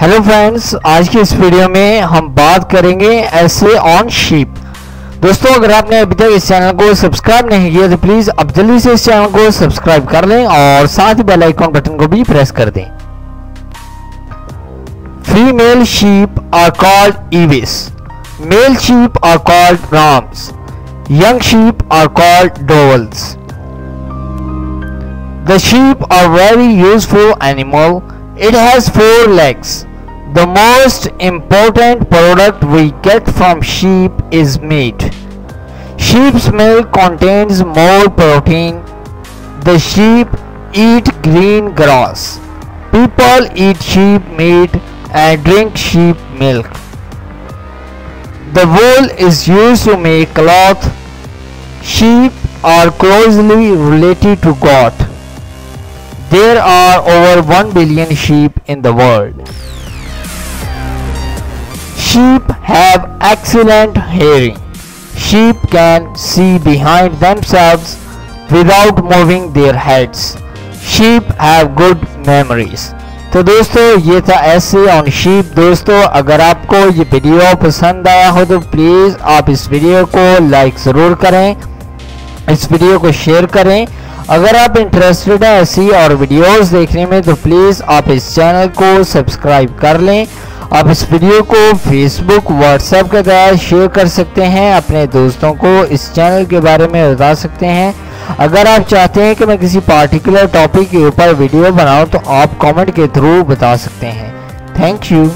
Hello friends, आज की इस वीडियो में हम बात करेंगे ऐसे ऑन शीप। दोस्तों, अगर आपने अभी तक इस चैनल को सब्सक्राइब नहीं किया तो प्लीज अब जल्दी से इस चैनल को सब्सक्राइब कर लें और साथ ही बेल आइकन बटन को भी प्रेस कर दें। Female sheep are called ewes, male sheep are called rams, young sheep are called dovels. The sheep are very useful animal. It has 4 legs. The most important product we get from sheep is meat. Sheep's milk contains more protein. The sheep eat green grass. People eat sheep meat and drink sheep milk. The wool is used to make cloth. Sheep are closely related to goat. There are over 1 billion sheep in the world. Sheep have excellent hearing. Sheep can see behind themselves without moving their heads. Sheep have good memories. तो दोस्तों, ये था ऐसे on sheep. दोस्तों, अगर आपको ये video पसंद आया हो तो प्लीज़ आप इस वीडियो को लाइक ज़रूर करें, इस वीडियो को शेयर करें। अगर आप इंटरेस्टेड हैं ऐसी और वीडियोस देखने में तो प्लीज़ आप इस चैनल को सब्सक्राइब कर लें। आप इस वीडियो को फेसबुक, व्हाट्सएप के द्वारा शेयर कर सकते हैं, अपने दोस्तों को इस चैनल के बारे में बता सकते हैं। अगर आप चाहते हैं कि मैं किसी पार्टिकुलर टॉपिक के ऊपर वीडियो बनाऊं तो आप कमेंट के थ्रू बता सकते हैं। Thank you.